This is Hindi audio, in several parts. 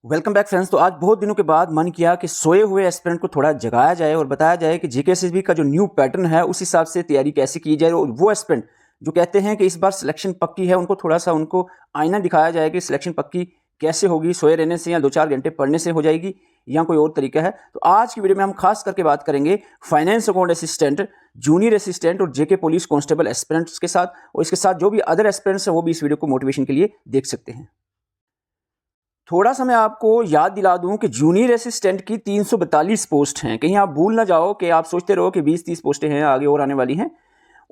Welcome back friends. तो आज बहुत दिनों के बाद मन किया कि सोए हुए एस्पिरेंट को थोड़ा जगाया जाए और बताया जाए कि जीकेएसएसबी का जो न्यू पैटर्न है उस हिसाब से तैयारी कैसे की जाए। और वो एस्पिरेंट जो कहते हैं कि इस बार सिलेक्शन पक्की है, उनको थोड़ा सा उनको आईना दिखाया जाए कि सिलेक्शन पक्की कैसे होगी, सोए रहने से या 2-4 घंटे पढ़ने से हो जाएगी या कोई और तरीका है। तो आज की वीडियो में हम खास करके बात करेंगे finance account assistant, junior assistant और जेके पुलिस कांस्टेबल एस्पिरेंट्स के साथ, और इसके साथ जो भी अदर एस्पिरेंट्स हैं वो भी इस वीडियो को मोटिवेशन के लिए देख सकते हैं। थोड़ा सा मैं आपको याद दिला दूं कि जूनियर असिस्टेंट की 342 पोस्ट हैं। कहीं आप भूल ना जाओ कि आप सोचते रहो कि 20-30 पोस्टें हैं, आगे और आने वाली हैं।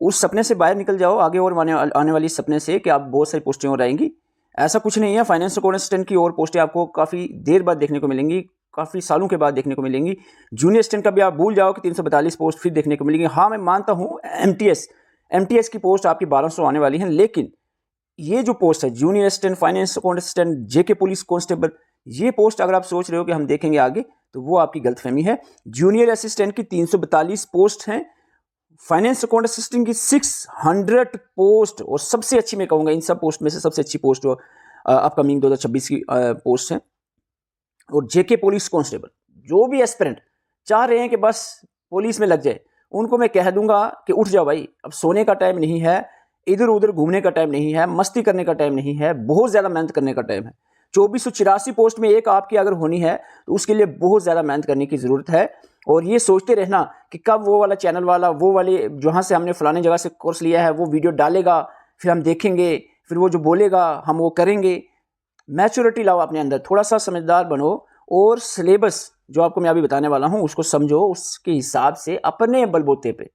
उस सपने से बाहर निकल जाओ, आगे और आने वाली सपने से कि आप बहुत सारी पोस्टें और आएंगी। ऐसा कुछ नहीं है। फाइनेंस अकाउंट असिस्टेंट की और पोस्टें आपको काफ़ी देर बाद देखने को मिलेंगी, काफ़ी सालों के बाद देखने को मिलेंगी। जूनियर असिस्टेंट का भी आप भूल जाओ कि 342 पोस्ट फिर देखने को मिलेंगी। हाँ, मैं मानता हूँ एमटीएस की पोस्ट आपकी 1200 आने वाली हैं, लेकिन ये जो पोस्ट है junior assistant, finance account assistant, जेके पुलिस कांस्टेबल, ये पोस्ट अगर आप सोच रहे हो कि हम देखेंगे आगे, तो वो आपकी गलतफहमी है। जूनियर असिस्टेंट की 342 पोस्ट हैं, फाइनेंस अकाउंट असिस्टेंट की 600 पोस्ट, और सबसे अच्छी मैं कहूँगा इन सब पोस्ट में से सबसे अच्छी पोस्ट अपकमिंग 2026 की पोस्ट है। और जेके पुलिस कांस्टेबल जो भी एस्पिरेंट चाह रहे हैं कि बस पुलिस में लग जाए, उनको मैं कह दूंगा कि उठ जाओ भाई, अब सोने का टाइम नहीं है, इधर उधर घूमने का टाइम नहीं है, मस्ती करने का टाइम नहीं है, बहुत ज़्यादा मेहनत करने का टाइम है। 2484 पोस्ट में एक आपकी अगर होनी है तो उसके लिए बहुत ज़्यादा मेहनत करने की ज़रूरत है। और ये सोचते रहना कि कब वो वाला चैनल वाला, वो वाले जहाँ से हमने फलाने जगह से कोर्स लिया है वो वीडियो डालेगा, फिर हम देखेंगे, फिर वो जो बोलेगा हम वो करेंगे। मैच्योरिटी लाओ अपने अंदर, थोड़ा सा समझदार बनो, और सिलेबस जो आपको मैं अभी बताने वाला हूँ उसको समझो, उसके हिसाब से अपने बलबूते पे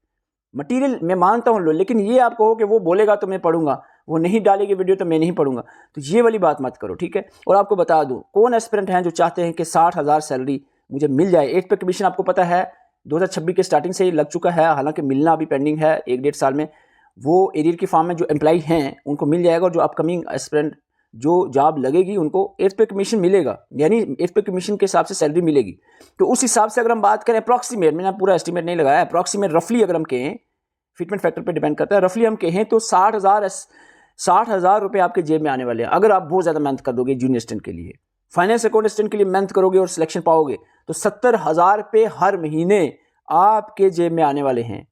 मटेरियल मैं मानता हूँ लो, लेकिन ये आप कहो कि वो बोलेगा तो मैं पढ़ूंगा, वो नहीं डालेगी वीडियो तो मैं नहीं पढ़ूंगा, तो ये वाली बात मत करो, ठीक है। और आपको बता दूं कौन एस्पिरेंट हैं जो चाहते हैं कि 60,000 सैलरी मुझे मिल जाए। 8 पे कमीशन आपको पता है 2026 के स्टार्टिंग से ही लग चुका है, हालांकि मिलना अभी पेंडिंग है 1-1.5 साल में। वो एरियर की फार्म में जो एम्प्लॉय हैं उनको मिल जाएगा, और जो अपकमिंग एस्पिरेंट जो जॉब लगेगी उनको 8 पे कमीशन मिलेगा, यानी 8 पे कमीशन के हिसाब से सैलरी मिलेगी। तो उस हिसाब से अगर हम बात करें अप्रॉक्सीमेट, मैंने पूरा एस्टिमेट नहीं लगाया, अप्रॉक्सीमेट रफली अगर हम कहें, फिटमेंट फैक्टर पे डिपेंड करता है, रफली हम कहें तो 60,000 रुपये आपके जेब में आने वाले हैं अगर आप बहुत ज़्यादा मेहनत कर दोगे। जूनियर असिस्टेंट के लिए, फाइनेंस अकाउंट असिस्टेंट के लिए मेहनत करोगे और सिलेक्शन पाओगे तो 70,000 रुपये हर महीने आपके जेब में आने वाले हैं।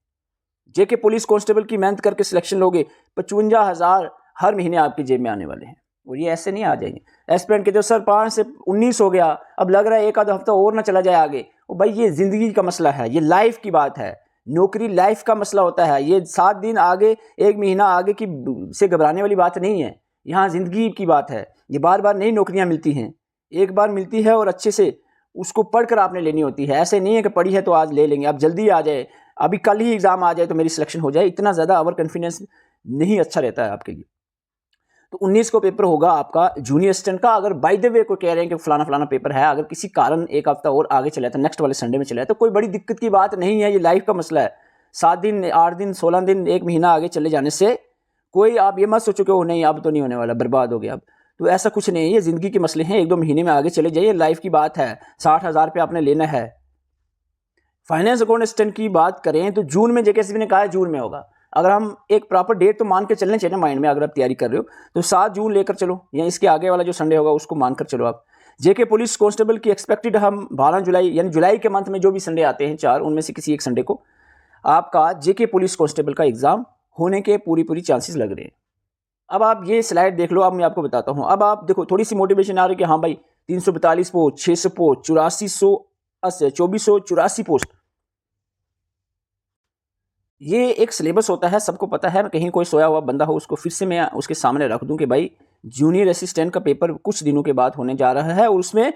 जेके पुलिस कांस्टेबल की मेहनत करके सिलेक्शन लोगे, 55,000 हर महीने आपके जेब में आने वाले हैं। और ये ऐसे नहीं आ जाएंगे। एस्पिरेंट के तो सर 5 से 19 हो गया, अब लग रहा है एक आधा हफ्ता और ना चला जाए आगे। और भाई ये ज़िंदगी का मसला है, ये लाइफ की बात है, नौकरी लाइफ का मसला होता है। ये 7 दिन आगे, 1 महीना आगे की से घबराने वाली बात नहीं है, यहाँ ज़िंदगी की बात है। ये बार बार नई नौकरियाँ मिलती हैं, एक बार मिलती है और अच्छे से उसको पढ़कर आपने लेनी होती है। ऐसे नहीं है कि पढ़ी है तो आज ले लेंगे, अब जल्दी आ जाए, अभी कल ही एग्ज़ाम आ जाए तो मेरी सिलेक्शन हो जाए, इतना ज़्यादा ओवर कॉन्फिडेंस नहीं अच्छा रहता है आपके लिए। तो 19 को पेपर होगा आपका जूनियर असिस्टेंट का। अगर बाय द वे कोई कह रहे हैं कि फलाना फलाना पेपर है, अगर किसी कारण एक हफ्ता और आगे चला था, नेक्स्ट वाले संडे में चला है, तो कोई बड़ी दिक्कत की बात नहीं है, ये लाइफ का मसला है। 7 दिन, 8 दिन, 16 दिन, 1 महीना आगे चले जाने से कोई आप ये मत सोचो कि वो नहीं अब तो नहीं होने वाला, बर्बाद हो गया अब, तो ऐसा कुछ नहीं है। ये ज़िंदगी के मसले हैं, 1-2 महीने में आगे चले जाइए, लाइफ की बात है। 60,000 रुपये आपने लेना है। फाइनेंस अकाउंट असिस्टेंट की बात करें तो जून में, जेकेएसएसबी ने कहा है जून में होगा। अगर हम एक प्रॉपर डेट तो मान के चलने चाहिए माइंड में, अगर आप तैयारी कर रहे हो तो 7 जून लेकर चलो, या इसके आगे वाला जो संडे होगा उसको मानकर चलो आप। जेके पुलिस कांस्टेबल की एक्सपेक्टेड हम 12 जुलाई, यानी जुलाई के मंथ में जो भी संडे आते हैं 4, उनमें से किसी एक संडे को आपका जेके पुलिस कांस्टेबल का एग्जाम होने के पूरी चांसेस लग रहे हैं। अब आप ये स्लाइड देख लो, अब मैं आपको बताता हूँ। अब आप देखो, थोड़ी सी मोटिवेशन आ रही है कि हाँ भाई 342 पोस्ट, 600 पोस्ट, 2484 पोस्ट, ये एक सिलेबस होता है, सबको पता है। कहीं कोई सोया हुआ बंदा हो उसको फिर से मैं उसके सामने रख दूं कि भाई जूनियर असिस्टेंट का पेपर कुछ दिनों के बाद होने जा रहा है, और उसमें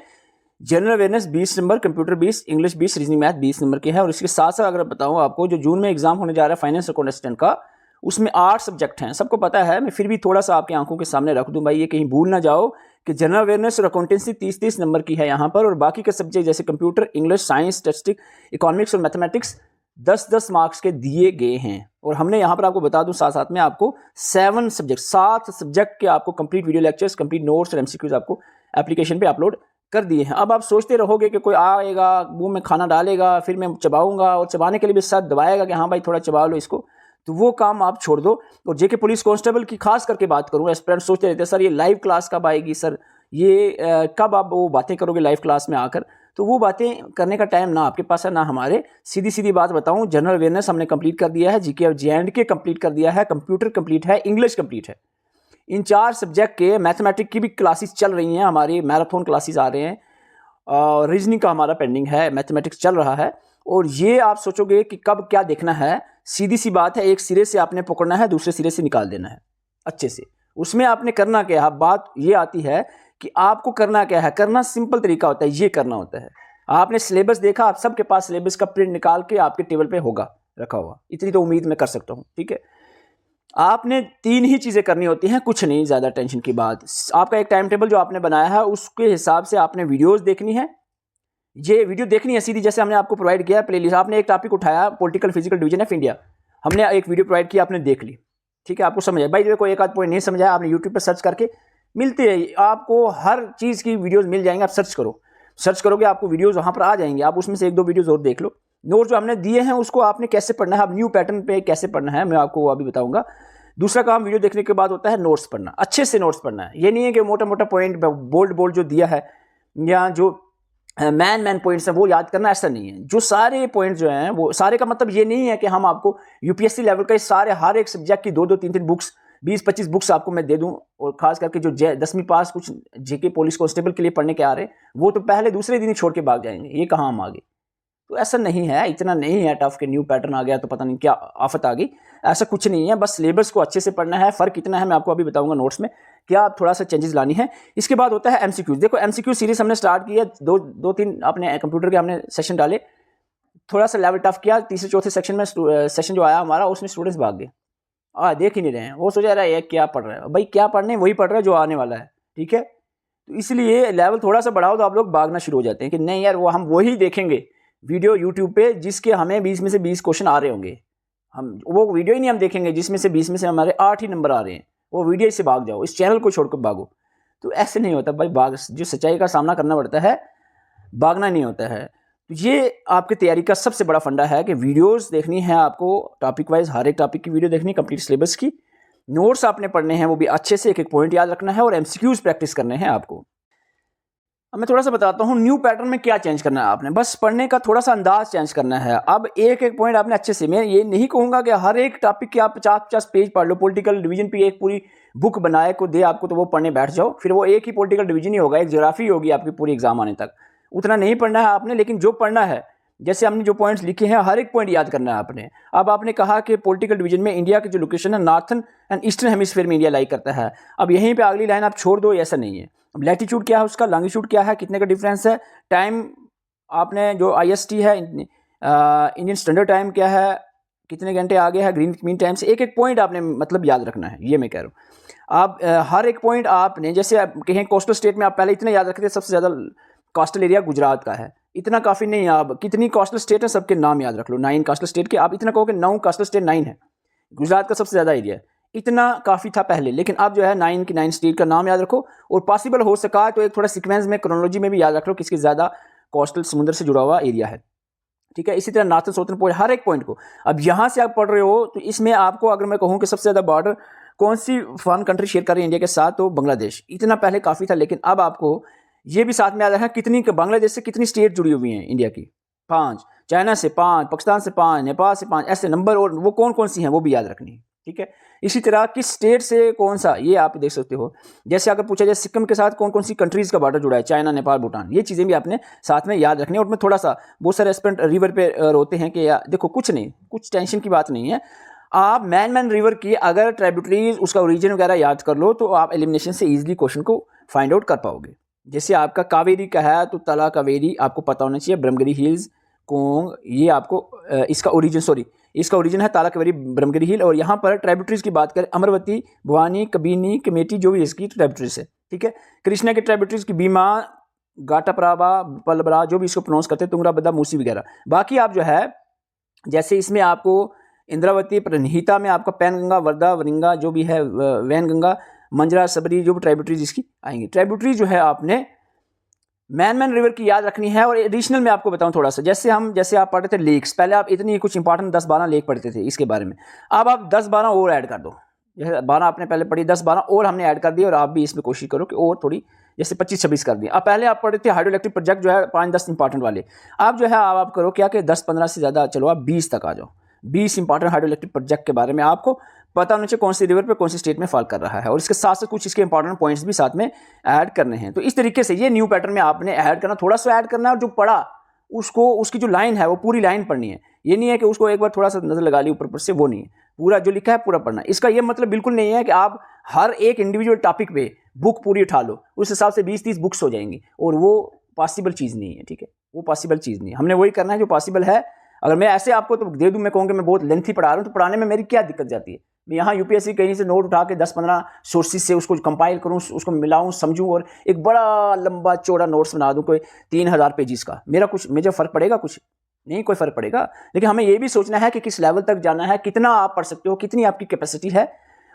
general awareness 20 number, computer 20, English 20, reasoning math 20 number के है। और इसके साथ साथ अगर बताऊं आपको, जो जून में एग्जाम होने जा रहा है फाइनेंस अकाउंट असिस्टेंट का, उसमें 8 सब्जेक्ट हैं, सबको पता है। मैं फिर भी थोड़ा सा आपकी आंखों के सामने रख दूं भाई, ये कहीं भूल ना जाओ कि जनरल अवेयरनेस और अकाउंटेंसी 30-30 नंबर की है यहाँ पर, और बाकी के सब्जेक्ट जैसे computer, English, science, statistics, economics और मैथमेटिक्स 10-10 मार्क्स के दिए गए हैं। और हमने यहाँ पर आपको बता दूं साथ साथ में आपको 7 सब्जेक्ट के आपको complete video lectures, complete notes और एमसीक्यूज आपको एप्लीकेशन पे अपलोड कर दिए हैं। अब आप सोचते रहोगे कि कोई आएगा मुंह में खाना डालेगा, फिर मैं चबाऊंगा, और चबाने के लिए भी साथ दबाएगा कि हाँ भाई थोड़ा चबा लो इसको, तो वो काम आप छोड़ दो। और जेके पुलिस कांस्टेबल की खास करके बात करूँ, एस्पिरेंट सोचते रहते हैं सर ये लाइव क्लास कब आएगी, सर ये कब आप वो बातें करोगे लाइव क्लास में आकर, तो वो बातें करने का टाइम ना आपके पास है ना हमारे। सीधी सीधी बात बताऊं, जनरल अवेयरनेस हमने कंप्लीट कर दिया है, जीके और JNK कंप्लीट कर दिया है, कंप्यूटर कंप्लीट है, इंग्लिश कंप्लीट है। इन 4 सब्जेक्ट के मैथमेटिक्स की भी क्लासेस चल रही हैं, हमारी मैराथन क्लासेस आ रहे हैं, और रीजनिंग का हमारा पेंडिंग है, मैथमेटिक्स चल रहा है। और ये आप सोचोगे कि कब क्या देखना है, सीधी सी बात है, एक सिरे से आपने पकड़ना है, दूसरे सिरे से निकाल देना है अच्छे से। उसमें आपने करना क्या है, बात ये आती है कि आपको करना क्या है। करना सिंपल तरीका होता है, ये करना होता है। आपने सिलेबस देखा, आप सबके पास सिलेबस का प्रिंट निकाल के आपके टेबल पे होगा रखा हुआ, इतनी तो उम्मीद मैं कर सकता हूँ, ठीक है। आपने 3 ही चीज़ें करनी होती हैं, कुछ नहीं ज़्यादा टेंशन की बात। आपका एक टाइम टेबल जो आपने बनाया है, उसके हिसाब से आपने वीडियोज़ देखनी है। ये वीडियो देखनी है सीधी, जैसे हमने आपको प्रोवाइड किया प्लेलिस्ट। आपने एक टॉपिक उठाया, political physical division of India, हमने एक वीडियो प्रोवाइड किया, आपने देख ली, ठीक है, आपको समझ आया। भाई जो कोई एक आध पॉइंट नहीं समझ आया, आपने यूट्यूब पर सर्च करके मिलती है, आपको हर चीज़ की वीडियोज़ मिल जाएंगे। आप सर्च करोगे आपको वीडियोज़ वहाँ पर आ जाएंगे, आप उसमें से 1-2 वीडियोज़ और देख लो। नोट्स जो हमने दिए हैं उसको आपने कैसे पढ़ना है, अब न्यू पैटर्न पे कैसे पढ़ना है मैं आपको अभी बताऊँगा। दूसरा काम वीडियो देखने के बाद होता है नोट्स पढ़ना, अच्छे से नोट्स पढ़ना है। ये नहीं है कि मोटा मोटा पॉइंट बोल्ड जो दिया है या जो मैन पॉइंट्स हैं वो याद करना, ऐसा नहीं है। जो सारे पॉइंट जो हैं वो सारे का मतलब ये नहीं है कि हम आपको यूपीएससी लेवल का सारे हर एक सब्जेक्ट की 2-2 3-3 बुक्स 20-25 बुक्स आपको मैं दे दूं। और खास करके जो 10वीं पास कुछ जेके पुलिस कांस्टेबल के लिए पढ़ने के आ रहे हैं, वो तो पहले दूसरे दिन ही छोड़ के भाग जाएंगे, ये कहाँ हम आगे। तो ऐसा नहीं है, इतना नहीं है टफ के न्यू पैटर्न आ गया तो पता नहीं क्या आफत आ गई, ऐसा कुछ नहीं है। बस सिलेबस को अच्छे से पढ़ना है। फ़र्क इतना है, मैं आपको अभी बताऊंगा नोट्स में क्या आप थोड़ा सा चेंजेस लानी है। इसके बाद होता है एमसीक्यूज। देखो एमसीक्यू सीरीज हमने स्टार्ट की है, 2-3 अपने कंप्यूटर के हमने सेशन डाले, थोड़ा सा लेवल टफ किया। तीसरे चौथे सेक्शन में सेशन जो आया हमारा, उसमें स्टूडेंट्स भाग गए, देख ही नहीं रहे हैं, वो सोचा रहा है क्या पढ़ रहा है। भाई क्या पढ़ने, वही पढ़ रहा है जो आने वाला है, ठीक है। तो इसलिए लेवल थोड़ा सा बढ़ाओ तो आप लोग भागना शुरू हो जाते हैं कि नहीं यार, वो हम वही देखेंगे वीडियो यूट्यूब पे जिसके हमें 20 में से 20 क्वेश्चन आ रहे होंगे। हम वो वीडियो ही नहीं हम देखेंगे जिसमें से 20 में से हमारे 8 ही नंबर आ रहे हैं, वो वीडियो से भाग जाओ, इस चैनल को छोड़कर भागो। तो ऐसे नहीं होता भाई, जो सच्चाई का सामना करना पड़ता है, भागना नहीं होता है। तो ये आपकी तैयारी का सबसे बड़ा फंडा है कि वीडियोस देखनी है आपको, टॉपिक वाइज हर एक टॉपिक की वीडियो देखनी, कंप्लीट सिलेबस की। नोट्स आपने पढ़ने हैं, वो भी अच्छे से, एक एक पॉइंट याद रखना है, और एमसीक्यूज प्रैक्टिस करने हैं आपको। अब मैं थोड़ा सा बताता हूँ न्यू पैटर्न में क्या चेंज करना है आपने। बस पढ़ने का थोड़ा सा अंदाज चेंज करना है। अब एक एक पॉइंट आपने अच्छे से, मैं ये नहीं कहूँगा कि हर एक टॉपिक के आप 50-50 पेज पढ़ लो, पॉलिटिकल डिवीजन पे एक पूरी बुक बनाए को दे आपको तो वो पढ़ने बैठ जाओ, फिर वो एक ही पॉलिटिकल डिवीजन ही होगा, एक ज्योग्राफी होगी आपकी पूरी एग्जाम आने तक। उतना नहीं पढ़ना है आपने, लेकिन जो पढ़ना है, जैसे हमने जो पॉइंट्स लिखे हैं, हर एक पॉइंट याद करना है आपने। अब आपने कहा कि पॉलिटिकल डिवीजन में इंडिया की जो लोकेशन है, नॉर्थन एंड ईस्टर्न हेमिस्फीयर में इंडिया लाई करता है। अब यहीं पे अगली लाइन आप छोड़ दो, ऐसा नहीं है। अब लैटिट्यूड क्या है उसका, लॉन्गिट्यूड क्या है, कितने का डिफरेंस है, टाइम आपने जो IST है, इंडियन स्टैंडर्ड टाइम क्या है, कितने घंटे आगे है ग्रीन मीन टाइम से, एक एक पॉइंट आपने मतलब याद रखना है, ये मैं कह रहा हूँ। आप हर एक पॉइंट आपने, जैसे आप कहें कोस्टल स्टेट में आप पहले इतना याद रखते थे, सबसे ज़्यादा कोस्टल एरिया गुजरात का है, इतना काफ़ी नहीं। आप कितनी कोस्टल स्टेट है सबके नाम याद रख लो, 9 कोस्टल स्टेट के। आप इतना कहोगे 9 कोस्टल स्टेट 9 है, गुजरात का सबसे ज़्यादा एरिया है, इतना काफ़ी था पहले। लेकिन अब जो है 9 की 9 स्टेट का नाम याद रखो, और पॉसिबल हो सका तो एक थोड़ा सीक्वेंस में, क्रोनोलॉजी में भी याद रख लो किसकी ज़्यादा कोस्टल समुद्र से जुड़ा हुआ एरिया है, ठीक है। इसी तरह नॉर्थन साउथर्न पॉइंट, हर एक पॉइंट को। अब यहाँ से आप पढ़ रहे हो तो इसमें आपको अगर मैं कहूँ कि सबसे ज़्यादा बॉर्डर कौन सी फॉरेन कंट्री शेयर कर रही है इंडिया के साथ, तो बांग्लादेश। इतना पहले काफ़ी था, लेकिन अब आपको ये भी साथ में याद रखना कितनी बांग्लादेश से कितनी स्टेट जुड़ी हुई हैं इंडिया की, 5, चाइना से 5, पाकिस्तान से 5, नेपाल से 5, ऐसे नंबर, और वो कौन कौन सी हैं वो भी याद रखनी है, ठीक है। इसी तरह किस स्टेट से कौन सा, ये आप देख सकते हो। जैसे अगर पूछा जाए सिक्किम के साथ कौन कौन सी कंट्रीज़ का बॉर्डर जुड़ा है, चाइना, नेपाल, भूटान, ये चीज़ें भी आपने साथ में याद रखनी है। और मैं थोड़ा सा, बहुत सारे एस्पिरेंट रिवर पे रोते हैं कि देखो कुछ नहीं, कुछ टेंशन की बात नहीं है। आप मैन रिवर की अगर ट्रिब्यूटरीज, उसका ओरिजिन वगैरह याद कर लो तो आप एलिमिनेशन से ईजिली क्वेश्चन को फाइंड आउट कर पाओगे। जैसे आपका कावेरी का है तो तला कावेरी आपको पता होना चाहिए, ब्रह्मगिरी हिल्स, कोंग, ये आपको इसका ओरिजिन है ताला कावेरी, ब्रह्मगिरी हिल। और यहाँ पर ट्रिब्यूटरीज की बात करें, अमरवती, भवानी, कबीनी, कमेटी, जो भी इसकी ट्रिब्यूटरीज है, ठीक है। कृष्णा की ट्रिब्यूटरीज की भीमा, घाटाप्रावा, पलबरा, जो भी इसको प्रोनाउंस करते हैं, तुंगराभद्रा, मूसी वगैरह। बाकी आप जो है, जैसे इसमें आपको इंद्रावती, प्रणहिता में आपका पैनगंगा, वर्धा, वरिंगा, जो भी है वैनगंगा, मंजरा, सबरी, जो भी ट्रिब्यूटरीज इसकी आएंगी। ट्रिब्यूटरी जो है आपने मैन रिवर की याद रखनी है। और एडिशनल में आपको बताऊं थोड़ा सा, जैसे आप पढ़ते थे लेक्स, पहले आप इतनी कुछ इंपॉर्टेंट 10-12 लेक पढ़ते थे इसके बारे में, अब आप 10-12 और ऐड कर दो। जैसे 12 आपने पहले पढ़ी, 10-12 और हमने ऐड कर दी, और आप भी इसमें कोशिश करो कि और थोड़ी जैसे 25-26 कर दिया। अब पहले आप पढ़े थे हाइड्रो इलेक्ट्रिक प्रोजेक्ट जो है 5-10 इंपॉर्टेंट वाले, अब जो है आप करो क्या कि 10-15 से ज़्यादा चलो आप 20 तक आ जाओ। 20 इंपॉर्टेंट हाइड्रो इलेक्ट्रिक प्रोजेक्ट के बारे में आपको पता होना चाहिए कौन सी रिवर पे कौन सी स्टेट में फॉल कर रहा है, और इसके साथ साथ कुछ इसके इंपॉर्टेंट पॉइंट्स भी साथ में ऐड करने हैं। तो इस तरीके से ये न्यू पैटर्न में आपने ऐड करना, थोड़ा सा ऐड करना है, और जो पढ़ा उसको उसकी जो लाइन है वो पूरी लाइन पढ़नी है। ये नहीं है कि उसको एक बार थोड़ा सा नजर लगा ली ऊपर से, वो नहीं है, पूरा जो लिखा है पूरा पढ़ना। इसका ये मतलब बिल्कुल नहीं है कि आप हर एक इंडिविजुअल टॉपिक पे बुक पूरी उठा लो, उस हिसाब से 20-30 बुक्स हो जाएंगी, और वो पॉसिबल चीज़ नहीं है। ठीक है, वो पॉसिबल चीज़ नहीं है। हमने वही करना है जो पॉसिबल है। अगर मैं ऐसे आपको तो दे दूं, मैं कहूँगा मैं बहुत लेंथी पढ़ा रहा हूँ, तो पढ़ाने में मेरी क्या दिक्कत जाती है? मैं यहाँ यूपीएससी कहीं से नोट उठा के 10-15 सोर्सेज से उसको कंपाइल करूँ, उसको मिलाऊँ, समझूँ, और एक बड़ा लंबा चौड़ा नोट्स बना दूँ कोई 3000 पेजेस का। मुझे फ़र्क पड़ेगा? कुछ नहीं, कोई फ़र्क पड़ेगा। लेकिन हमें ये भी सोचना है कि किस लेवल तक जाना है, कितना आप पढ़ सकते हो, कितनी आपकी कैपेसिटी है,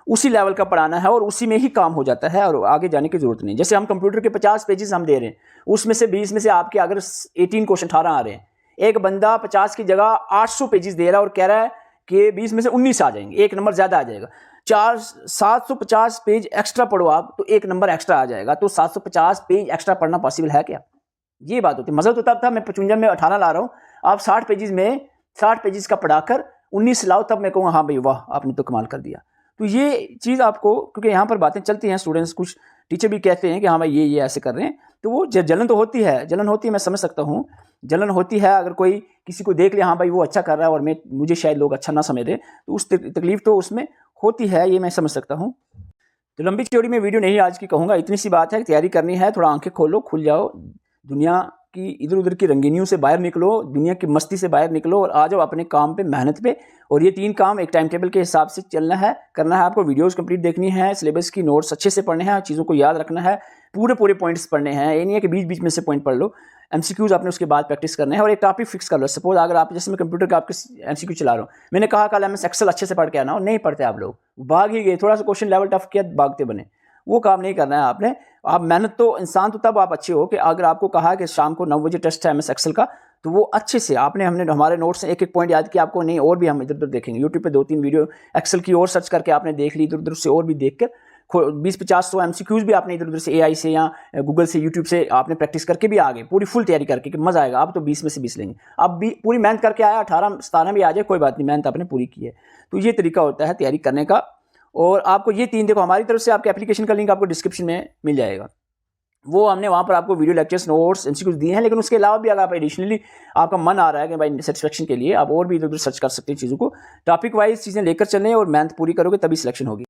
उसी लेवल का पढ़ाना है, और उसी में ही काम हो जाता है, और आगे जाने की जरूरत नहीं। जैसे हम कंप्यूटर के 50 पेजेस हम दे रहे हैं, उसमें से 20 में से आपके अगर 18 क्वेश्चन 18 आ रहे हैं, एक बंदा 50 की जगह 800 पेजेस दे रहा है और कह रहा है कि 20 में से 19 आ जाएंगे, एक नंबर ज़्यादा आ जाएगा। 750 पेज एक्स्ट्रा पढ़ो आप, तो एक नंबर एक्स्ट्रा आ जाएगा। तो 750 पेज एक्स्ट्रा पढ़ना पॉसिबल है क्या? ये बात होती है। मज़ा तो तब था मैं 55 में 18 ला रहा हूँ, आप 60 पेजेस का पढ़ाकर 19 लाओ, तब मैं कहूँगा हाँ भाई वाह, आपने तो कमाल कर दिया। तो ये चीज़ आपको, क्योंकि यहाँ पर बातें चलती हैं, स्टूडेंट्स कुछ टीचर भी कहते हैं कि हाँ भाई ये ऐसे कर रहे हैं, तो वो जलन तो होती है, जलन होती है, मैं समझ सकता हूँ, जलन होती है। अगर कोई किसी को देख ले हाँ भाई वो अच्छा कर रहा है और मुझे शायद लोग अच्छा ना समझ रहे, तो उस तकलीफ तो उसमें होती है, ये मैं समझ सकता हूँ। तो लंबी चौड़ी में वीडियो नहीं आज की कहूँगा, इतनी सी बात है, तैयारी करनी है, थोड़ा आंखें खोलो, खुल जाओ, दुनिया की इधर उधर की रंगीनियों से बाहर निकलो, दुनिया की मस्ती से बाहर निकलो, और आ जाओ अपने काम पे, मेहनत पे। और ये 3 काम एक टाइम टेबल के हिसाब से चलना है, करना है आपको। वीडियोस कंप्लीट देखनी है, सिलेबस की नोट्स अच्छे से पढ़ने हैं, चीज़ों को याद रखना है, पूरे पॉइंट्स पढ़ने हैं। ये नहीं है कि बीच बीच में से पॉइंट पढ़ लो, एमसीक्यूज आपने उसके बाद प्रैक्टिस करना है, और एक टॉपिक फिक्स कर लो। सपोज अगर आप, जैसे मैं कंप्यूटर का आपके एमसीक्यू चला रहा हूँ, मैंने कहा कल एमएस एक्सेल अच्छे से पढ़ के आना, और नहीं पढ़ते आप लोग, भाग ही गए, थोड़ा सा क्वेश्चन लेवल टफ किया, भागते बने। वो काम नहीं करना है आपने। आप मेहनत तो, इंसान तो तब आप अच्छे हो कि अगर आपको कहा कि शाम को 9 बजे टेस्ट है एमएस एक्सेल का, तो वो अच्छे से हमने हमारे नोट्स से एक पॉइंट याद किया आपको, नहीं और भी हम इधर उधर देखेंगे, यूट्यूब पे 2-3 वीडियो एक्सेल की और सर्च करके आपने देख ली, इधर उधर से और भी देख कर 20-50-100 एमसीक्यूज भी आपने इधर उधर से एआई से या गूगल से, यूट्यूब से आपने प्रैक्टिस करके भी आ गए, पूरी फुल तैयारी करके, कि मज़ा आएगा। आप तो 20 में से 20 लेंगे, अब भी पूरी मेहनत करके आया, 18-17 भी आ जाए, कोई बात नहीं, मेहनत आपने पूरी की है। तो ये तरीका होता है तैयारी करने का। और आपको ये 3 देखो, हमारी तरफ से आपके एप्लीकेशन का लिंक आपको डिस्क्रिप्शन में मिल जाएगा, वो हमने वहाँ पर आपको वीडियो लेक्चर्स, नोट्स, एमसीक्यूज दिए हैं। लेकिन उसके अलावा भी अगर आप एडिशनली आपका मन आ रहा है कि भाई सेटिस्फेक्शन के लिए आप और भी इधर उधर सर्च कर सकते हैं चीज़ों को, टॉपिक वाइज चीज़ें लेकर चलें और मेहनत पूरी करोगे तभी सिलेक्शन होगी।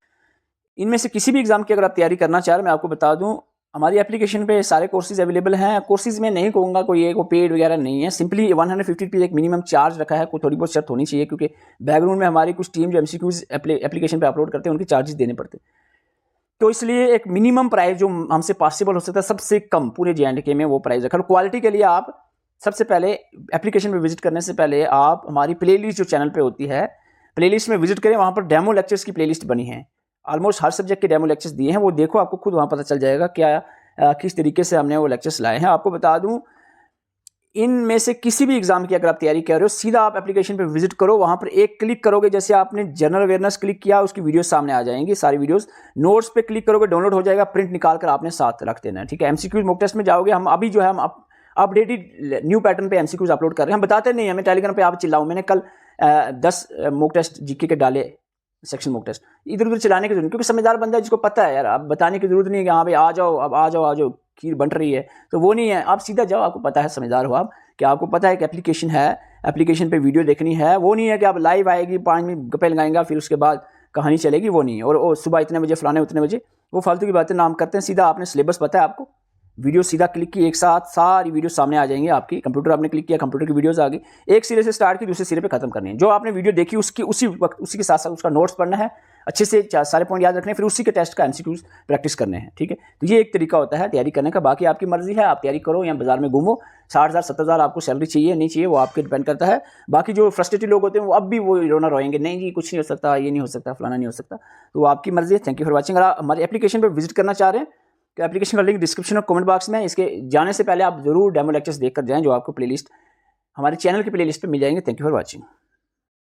इनमें से किसी भी एग्जाम की अगर आप तैयारी करना चाह रहे हैं, मैं आपको बता दूं, हमारी एप्लीकेशन पे सारे कोर्सेज अवेलेबल हैं। कोर्सेज में नहीं कहूँगा कोई पेड वगैरह नहीं है, सिंपली 150 रुपीज़ एक मिनिमम चार्ज रखा है। कोई थोड़ी बहुत शर्त होनी चाहिए, क्योंकि बैकग्राउंड में हमारी कुछ टीम जो एमसीक्यूज एप्लीकेशन पे अपलोड करते हैं, उनके चार्जेस देने पड़ते हैं। तो इसलिए एक मिनिमम प्राइस जो हमसे पॉसिबल हो सकता है, सबसे कम पूरे JNK में वो प्राइस रखा। और क्वालिटी के लिए आप सबसे पहले एप्लीकेशन पे विजिट करने से पहले आप हमारी प्लेलिस्ट जो चैनल पे होती है, प्लेलिस्ट में विजिट करें। वहाँ पर डेमो लेक्चर्स की प्लेलिस्ट बनी है, ऑलमोस्ट हर सब्जेक्ट के डेमो लेक्चर्स दिए हैं, वो देखो, आपको खुद वहाँ पता चल जाएगा किस तरीके से हमने वो लेक्चर्स लाए हैं। आपको बता दूँ, इनमें से किसी भी एग्जाम की अगर आप तैयारी कर रहे हो, सीधा आप एप्लीकेशन पे विजिट करो, वहाँ पर एक क्लिक करोगे, जैसे आपने जनरल अवेयरनेस क्लिक किया, उसकी वीडियोस सामने आ जाएंगी, सारी वीडियोस। नोट्स पे क्लिक करोगे, डाउनलोड हो जाएगा, प्रिंट निकाल कर आपने साथ रख देना है, ठीक है। एमसीक्यूज मॉक टेस्ट में जाओगे, हम अभी जो है हम अपडेटेड न्यू पैटर्न पे एमसीक्यूज अपलोड कर रहे हैं। हम बताते नहीं, हमें टेलीग्राम पे आप चिल्लाओ, मैंने कल 10 मॉक टेस्ट जीके के डाले, सेक्शन मॉक टेस्ट, इधर उधर चलाने की जरूरत, क्योंकि समझदार बंदा है जिसको पता है यार, अब बताने की जरूरत नहीं है कि हाँ भाई आ जाओ, अब आ जाओ खीर बन रही है, तो वो नहीं है। आप सीधा जाओ, आपको पता है, समझदार हो आप, कि आपको पता है कि एप्लीकेशन है, एप्लीकेशन पे वीडियो देखनी है। वो नहीं है कि आप लाइव आएगी, 5 मिनट गप्पे लगाएंगा, फिर उसके बाद कहानी चलेगी, वो नहीं है। और सुबह इतने बजे फलाने उतने बजे, वो फालतू की बातें नाम करते हैं। सीधा आपने सिलेबस पता है आपको, वीडियो सीधा क्लिक की, एक साथ सारी वीडियो सामने आ जाएंगी आपकी। कंप्यूटर आपने क्लिक किया, कंप्यूटर की वीडियोस आ गई, एक सिरे से स्टार्ट की, दूसरे सिरे पे खत्म करनी है। जो आपने वीडियो देखी उसी के साथ साथ उसका नोट्स पढ़ना है, अच्छे से सारे पॉइंट याद रखने हैं, फिर उसी के टेस्ट का एमसीक्यूज प्रैक्टिस करने हैं, ठीक है। तो ये एक तरीका होता है तैयारी करने का। बाकी आपकी मर्जी है, आप तैयारी करो या बाजार में घूमो। 60,000 70,000 आपको सैलरी चाहिए नहीं चाहिए, वो आपके डिपेंड करता है। बाकी जो फ्रस्ट्रेटेड लोग होते हैं, वो अब भी वो रोना रोएंगे, नहीं जी कुछ नहीं हो सकता, ये नहीं हो सकता, फलाना नहीं हो सकता, तो वो आपकी मर्जी है। Thank you for watching. अगर आप हमारे एप्लीकेशन पर विजिट करना चाह रहे हैं तो एप्लीकेशन का लिंक डिस्क्रिप्शन और कमेंट बॉक्स में। इसके जाने से पहले आप जरूर डेमो लेक्चर्स देख कर जाएं, जो आपको प्लेलिस्ट हमारे चैनल की प्लेलिस्ट पे मिल जाएंगे। Thank you for watching.